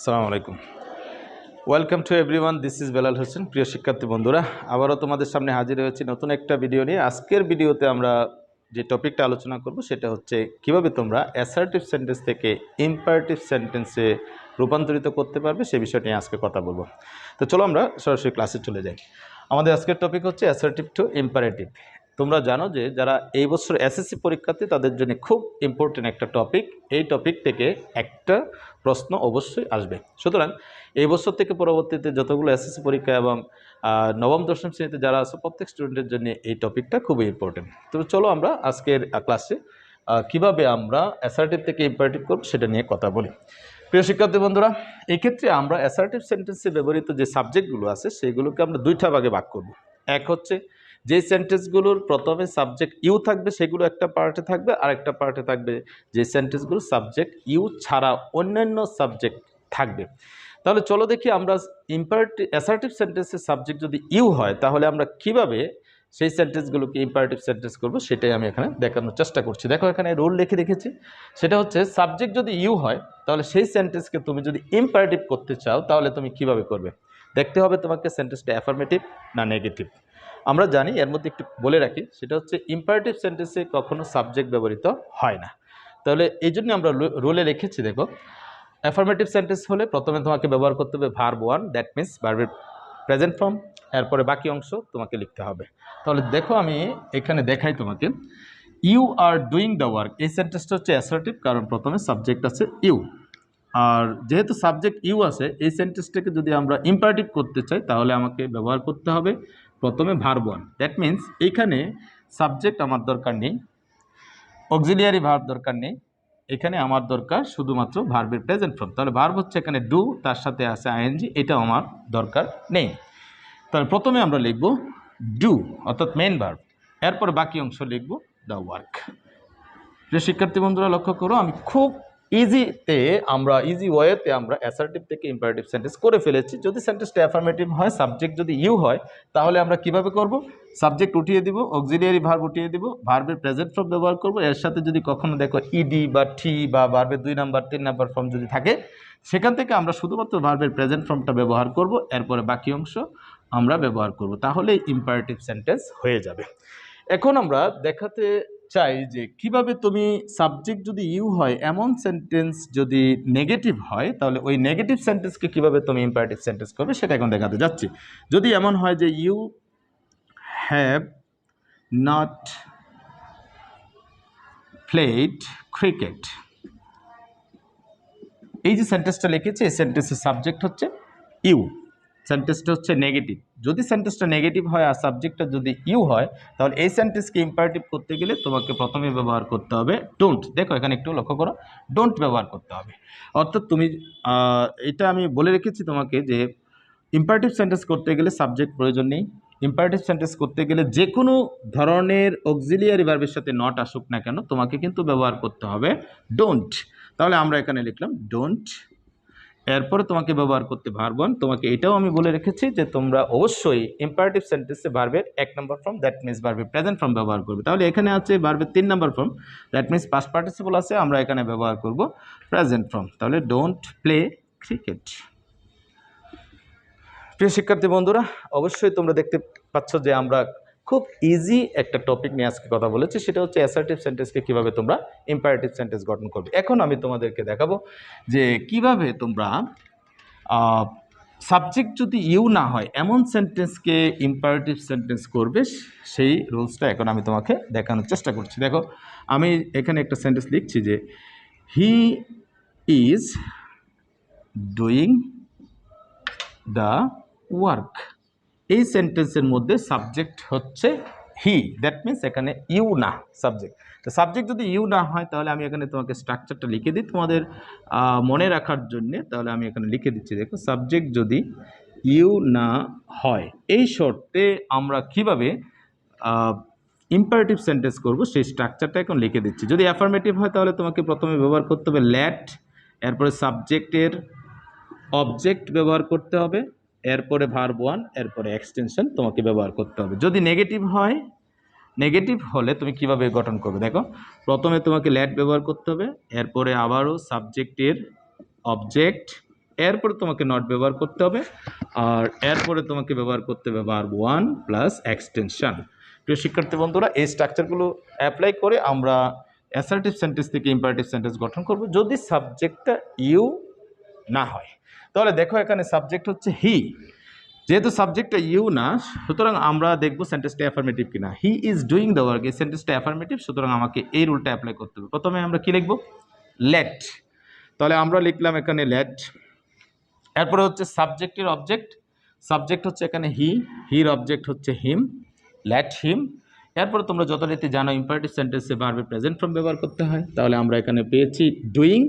আসসালামু আলাইকুম। Welcome to everyone, this is Belal Hossain. প্রিয় শিক্ষার্থী বন্ধুরা, আবারও তোমাদের সামনে হাজির হয়েছি নতুন একটা ভিডিও নিয়ে। আজকের ভিডিওতে আমরা যে টপিকটা আলোচনা করব সেটা হচ্ছে কিভাবে তোমরা অ্যাসার্টিভ সেন্টেন্স থেকে ইম্পারেটিভ সেন্টেন্সে রূপান্তরিত করতে পারবে সে বিষয়টি নিয়ে আজকে কথা বলবো। তো চলো আমরা সরাসরি ক্লাসে চলে যাই। আমাদের আজকের টপিক হচ্ছে অ্যাসার্টিভ টু ইম্পারেটিভ। তোমরা জানো যে যারা এই বছর এসএসসি পরীক্ষার্থী তাদের জন্য খুব ইম্পর্টেন্ট একটা টপিক। এই টপিক থেকে একটা প্রশ্ন অবশ্যই আসবে। সুতরাং এই বছর থেকে পরবর্তীতে যতগুলো এসএসসি পরীক্ষা এবং নবম দশম শ্রেণীতে যারা আছে প্রত্যেক স্টুডেন্টের জন্য এই টপিকটা খুবই ইম্পর্টেন্ট। তো চলো আমরা আজকের ক্লাসে কিভাবে আমরা অ্যাসার্টিভ থেকে ইম্পারেটিভ করব সেটা নিয়ে কথা বলি। প্রিয় শিক্ষার্থী বন্ধুরা, এই ক্ষেত্রে আমরা অ্যাসার্টিভ সেন্টেন্সে ব্যবহৃত যে সাবজেক্টগুলো আছে সেগুলোকে আমরা দুইটা ভাগে ভাগ করব। এক হচ্ছে যে সেন্টেন্সগুলোর প্রথমে সাবজেক্ট ইউ থাকবে সেগুলো একটা পার্টে থাকবে, আর একটা পার্টে থাকবে যে সেন্টেন্সগুলো সাবজেক্ট ইউ ছাড়া অন্যান্য সাবজেক্ট থাকবে। তাহলে চলো দেখি আমরা অ্যাসার্টিভ সেন্টেন্সের সাবজেক্ট যদি ইউ হয় তাহলে আমরা কিভাবে সেই সেন্টেন্সগুলোকে ইম্পারেটিভ সেন্টেন্স করব সেটাই আমি এখানে দেখানোর চেষ্টা করছি। দেখো এখানে রুল লিখে রেখেছি, সেটা হচ্ছে সাবজেক্ট যদি ইউ হয় তাহলে সেই সেন্টেন্সকে তুমি যদি ইম্পারেটিভ করতে চাও তাহলে তুমি কিভাবে করবে। দেখতে হবে তোমাকে সেন্টেন্সটা অ্যাফার্মেটিভ না নেগেটিভ। আমরা জানি, এর মধ্যে একটু বলে রাখি, সেটা হচ্ছে ইম্পারেটিভ সেন্টেন্সে কখনো সাবজেক্ট ব্যবহৃত হয় না। তাহলে এই জন্য আমরা রুলে লিখেছি, দেখো অ্যাফার্মেটিভ সেন্টেন্স হলে প্রথমে তোমাকে ব্যবহার করতে হবে ভার্ব ওয়ান, দ্যাট মিনস ভার্বের প্রেজেন্ট ফর্ম, এরপরে বাকি অংশ তোমাকে লিখতে হবে। তাহলে দেখো আমি এখানে দেখাই তোমাকে, you are doing the work. এই সেন্টেন্সটা হচ্ছে অ্যাসার্টিভ, কারণ প্রথমে সাবজেক্ট আছে ইউ। আর যেহেতু সাবজেক্ট ইউ আছে, এই সেন্টেন্সটাকে যদি আমরা ইম্পারেটিভ করতে চাই তাহলে আমাকে ব্যবহার করতে হবে প্রথমে ভার্ব ওয়ান। দ্যাট মিনস এইখানে সাবজেক্ট আমার দরকার নেই, অক্সিলিয়ারি ভার্ব দরকার নেই, এখানে আমার দরকার শুধুমাত্র ভার্বের প্রেজেন্ট ফর্ম। তাহলে ভার্ব হচ্ছে এখানে ডু, তার সাথে আছে আইএনজি, এটাও আমার দরকার নেই। তাহলে প্রথমে আমরা লিখব ডু অর্থাৎ মেইন ভার্ব, এরপরে বাকি অংশ লিখব দ্য ওয়ার্ক। প্রিয় শিক্ষার্থী বন্ধুরা লক্ষ্য করো, আমি খুব ইজি ওয়েতে আমরা অ্যাসার্টিভ থেকে ইম্পারেটিভ সেন্টেন্স করে ফেলেছি। যদি সেন্টেন্সটা অ্যাফার্মেটিভ হয়, সাবজেক্ট যদি ইউ হয়, তাহলে আমরা কিভাবে করব, সাবজেক্ট উঠিয়ে দিব, অক্সিলিয়ারি ভার্ব উঠিয়ে দিব, ভার্বের প্রেজেন্ট ফর্ম ব্যবহার করব, এর সাথে যদি কখনো দেখো ইডি বা টি বা ভার্বের 2 নাম্বার 3 নাম্বার ফর্ম যদি থাকে, সেখান থেকে আমরা শুধুমাত্র ভার্বের প্রেজেন্ট ফর্মটা ব্যবহার করব, এরপরে বাকি অংশ আমরা ব্যবহার করব, তাহলে ইম্পারেটিভ সেন্টেন্স হয়ে যাবে। এখন আমরা দেখাতে চাই যে কিভাবে তুমি সাবজেক্ট যদি ইউ হয় এমন সেন্টেন্স যদি নেগেটিভ হয় তাহলে ওই নেগেটিভ সেন্টেন্সকে কিভাবে তুমি ইম্পারেটিভ সেন্টেন্স করবে সেটা এখন দেখাতে যাচ্ছি। যদি এমন হয় যে you have not played cricket, এই যে সেন্টেন্সটা লিখেছি এই সেন্টেন্সের সাবজেক্ট হচ্ছে ইউ, সেন্টেন্সটা হচ্ছে নেগেটিভ। যদি সেন্টেন্সটা নেগেটিভ হয় আর সাবজেক্টটা যদি ইউ হয় তাহলে এই সেন্টেন্সকে ইম্পারেটিভ করতে গেলে তোমাকে প্রথমে ব্যবহার করতে হবে ডোন্ট। দেখো এখানে একটু লক্ষ্য করো, ডোন্ট ব্যবহার করতে হবে। অর্থাৎ তুমি এটা আমি বলে রেখেছি তোমাকে যে ইম্পারেটিভ সেন্টেন্স করতে গেলে সাবজেক্ট প্রয়োজন নেই। ইম্পারেটিভ সেন্টেন্স করতে গেলে যে কোনো ধরনের অক্সিলিয়ারি ভার্বের সাথে নট আসুক না কেন তোমাকে কিন্তু ব্যবহার করতে হবে ডোন্ট। তাহলে আমরা এখানে লিখলাম ডোন্ট, এরপরে তোমাকে ব্যবহার করতে ভার্ব ওয়ান। তোমাকে এটাও আমি বলে রেখেছি যে তোমরা অবশ্যই ইম্পারেটিভ সেন্টেন্সে ভার্বের 1 নম্বর ফর্ম, দ্যাট মিনস ভার্বের প্রেজেন্ট ফর্ম ব্যবহার করবে। তাহলে এখানে আছে ভার্বের 3 number form, that means past participle আছে, আমরা এখানে ব্যবহার করব প্রেজেন্ট ফর্ম। তাহলে ডোন্ট প্লে ক্রিকেট। প্রিয় শিক্ষার্থী বন্ধুরা, অবশ্যই তোমরা দেখতে পাচ্ছ যে আমরা খুব ইজি একটা টপিক নিয়ে আজকে কথা বলেছি, সেটা হচ্ছে অ্যাসার্টিভ সেন্টেন্সকে কিভাবে তোমরা ইম্পারেটিভ সেন্টেন্স গঠন করবে। এখন আমি তোমাদেরকে দেখাবো যে কিভাবে তোমরা সাবজেক্ট যদি ইউ না হয় এমন সেন্টেন্সকে ইম্পারেটিভ সেন্টেন্স করবে, সেই রুলসটা এখন আমি তোমাকে দেখানোর চেষ্টা করছি। দেখো আমি এখানে একটা সেন্টেন্স লিখছি যে he is doing the work. এই সেন্টেন্সের মধ্যে সাবজেক্ট হচ্ছে হি, দ্যাট মিনস এখানে ইউ না সাবজেক্ট। তো সাবজেক্ট যদি ইউ না হয় তাহলে আমি এখানে তোমাকে স্ট্রাকচারটা লিখে দিই তোমাদের মনে রাখার জন্যে। তাহলে আমি এখানে লিখে দিচ্ছি, দেখো সাবজেক্ট যদি ইউ না হয় এই শর্তে আমরা কিভাবে ইম্পারেটিভ সেন্টেন্স করব সেই স্ট্রাকচারটা এখন লিখে দিচ্ছি। যদি অ্যাফার্মেটিভ হয় তাহলে তোমাকে প্রথমে ব্যবহার করতে হবে লেট, এরপরে সাবজেক্টের অবজেক্ট ব্যবহার করতে হবে, এরপরে ভার্ব ওয়ান, এরপরে এক্সটেনশন তোমাকে ব্যবহার করতে হবে। যদি নেগেটিভ হয়, নেগেটিভ হলে তুমি কিভাবে গঠন করবে, দেখো প্রথমে তোমাকে লেট ব্যবহার করতে হবে, এরপরে আবারও সাবজেক্টের অবজেক্ট, এরপরে তোমাকে নট ব্যবহার করতে হবে, আর এরপরে তোমাকে ব্যবহার করতে হবে ভার্ব ওয়ান প্লাস এক্সটেনশন। প্রিয় শিক্ষার্থী বন্ধুরা, এই স্ট্রাকচারগুলো অ্যাপ্লাই করে আমরা অ্যাসার্টিভ সেন্টেন্স থেকে ইম্পারেটিভ সেন্টেন্স গঠন করব যদি সাবজেক্টটা ইউ না হয়। তাহলে দেখো এখানে সাবজেক্ট হচ্ছে হি, যেহেতু সাবজেক্টটা ইউ না, সুতরাং আমরা দেখবো সেন্টেন্সটা অ্যাফার্মেটিভ কিনা। He is doing the work, এই সেন্টেন্সটা অ্যাফার্মেটিভ, সুতরাং আমাকে এই রুলটা অ্যাপ্লাই করতে হবে। প্রথমে আমরা কি লিখবো? লেট। তাহলে আমরা লিখলাম এখানে লেট। এরপরে হচ্ছে সাবজেক্টের অবজেক্ট, সাবজেক্ট হচ্ছে এখানে হি, হির অবজেক্ট হচ্ছে হিম, লেট হিম। এরপরে তোমরা যথারীতি জানো ইম্পারেটিভ সেন্টেন্সে ভার্বে প্রেজেন্ট ফর্ম ব্যবহার করতে হয়। তাহলে আমরা এখানে পেয়েছি ডুইং,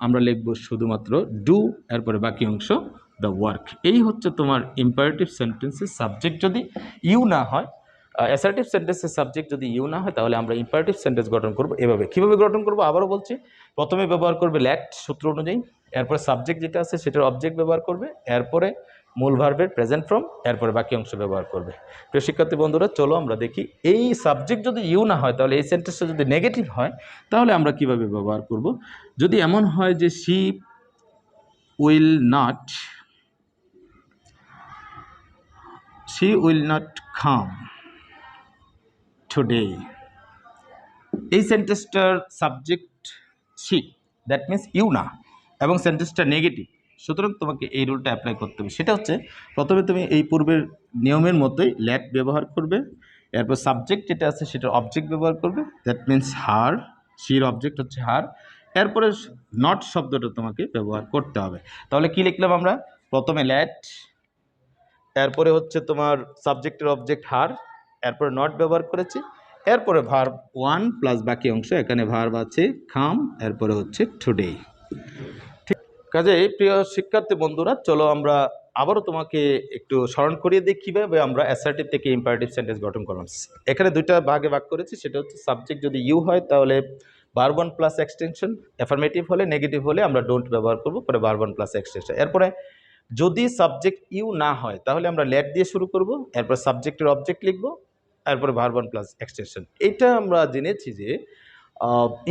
আমরা লিখবো শুধুমাত্র ডু, এরপরে বাকি অংশ দ্য ওয়ার্ক। এই হচ্ছে তোমার ইম্পারেটিভ সেন্টেন্সের সাবজেক্ট যদি ইউ না হয়, অ্যাসার্টিভ সেন্টেন্সের সাবজেক্ট যদি ইউ না হয়, তাহলে আমরা ইম্পারেটিভ সেন্টেন্স গঠন করব এভাবে। কীভাবে গঠন করব আবারও বলছি, প্রথমে ব্যবহার করবে লেট সূত্র অনুযায়ী, এরপরে সাবজেক্ট যেটা আছে সেটার অবজেক্ট ব্যবহার করবে, এরপরে মূল ভার্বের প্রেজেন্ট ফর্ম, এরপরে বাকি অংশ ব্যবহার করবে। প্রিয় শিক্ষার্থী বন্ধুরা, চলো আমরা দেখি এই সাবজেক্ট যদি ইউ না হয়, তাহলে এই সেন্টেন্সটা যদি নেগেটিভ হয়, তাহলে আমরা কিভাবে ব্যবহার করব। যদি এমন হয় যে she will not come today, এই সেন্টেন্সটার subject she, that means you না, এবং সেন্টেন্সটা নেগেটিভ, সুতরাং তোমাকে এই রুলটা অ্যাপ্লাই করতে হবে। সেটা হচ্ছে প্রথমে তুমি এই পূর্বের নিয়মের মতোই লেট ব্যবহার করবে, এরপর সাবজেক্ট যেটা আছে সেটার অবজেক্ট ব্যবহার করবে, দ্যাট মিন্স হার, শির অবজেক্ট হচ্ছে হার, এরপরে নট শব্দটা তোমাকে ব্যবহার করতে হবে। তাহলে কি লিখলাম আমরা? প্রথমে লেট, এরপরে হচ্ছে তোমার সাবজেক্টের অবজেক্ট হার, এরপরে নট ব্যবহার করেছি, এরপরে ভার্ব ওয়ান প্লাস বাকি অংশ, এখানে ভার্ব আছে কাম, এরপরে হচ্ছে টুডে। ঠিক কাজে প্রিয় শিক্ষার্থী বন্ধুরা, চলো আমরা আবারও তোমাকে একটু স্মরণ করিয়ে দিই কীভাবে আমরা অ্যাসার্টিভ থেকে ইম্পারেটিভ সেন্টেন্স গঠন করব। এখানে দুইটা ভাগে ভাগ করেছি, সেটা হচ্ছে সাবজেক্ট যদি ইউ হয় তাহলে verb one plus extension, affirmative হলে নেগেটিভ হলে আমরা ডোন্ট ব্যবহার করবো, পরে ভার্ব ওয়ান প্লাস এক্সটেনশন। এরপরে যদি সাবজেক্ট ইউ না হয় তাহলে আমরা লেট দিয়ে শুরু করব, এরপর সাবজেক্টের অবজেক্ট লিখবো, এরপরে ভার্ব ওয়ান প্লাস এক্সটেনশন। এটা আমরা জেনেছি যে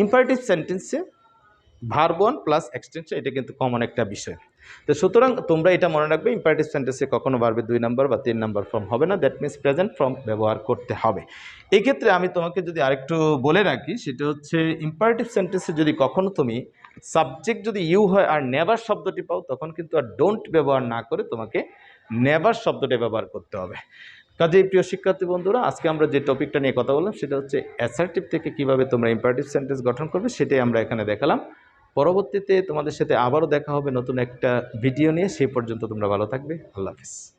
ইম্পারেটিভ সেন্টেন্সে ভার্ব ওয়ান প্লাস এক্সটেনশন এটা কিন্তু কমন একটা বিষয়। তো সুতরাং তোমরা এটা মনে রাখবে, ইম্পারেটিভ সেন্টেন্সে কখনো ভার্বের 2 নাম্বার বা 3 নাম্বার ফর্ম হবে না, দ্যাট মিন্স প্রেজেন্ট ফর্ম ব্যবহার করতে হবে। এই ক্ষেত্রে আমি তোমাকে যদি আরেকটু বলে রাখি, সেটা হচ্ছে ইম্পারেটিভ সেন্টেন্সে যদি কখনো তুমি সাবজেক্ট যদি ইউ হয় আর নেভার শব্দটি পাও, তখন কিন্তু আর ডোন্ট ব্যবহার না করে তোমাকে নেভার শব্দটি ব্যবহার করতে হবে। কাজেই প্রিয় শিক্ষার্থী বন্ধুরা, আজকে আমরা যে টপিকটা নিয়ে কথা বললাম সেটা হচ্ছে অ্যাসার্টিভ থেকে কিভাবে তোমরা ইম্পারেটিভ সেন্টেন্স গঠন করবে, সেটাই আমরা এখানে দেখালাম। পরবর্তীতে তোমাদের সাথে আবারও দেখা হবে নতুন একটা ভিডিও নিয়ে। সেই পর্যন্ত তোমরা ভালো থাকবে। আল্লাহ হাফেজ।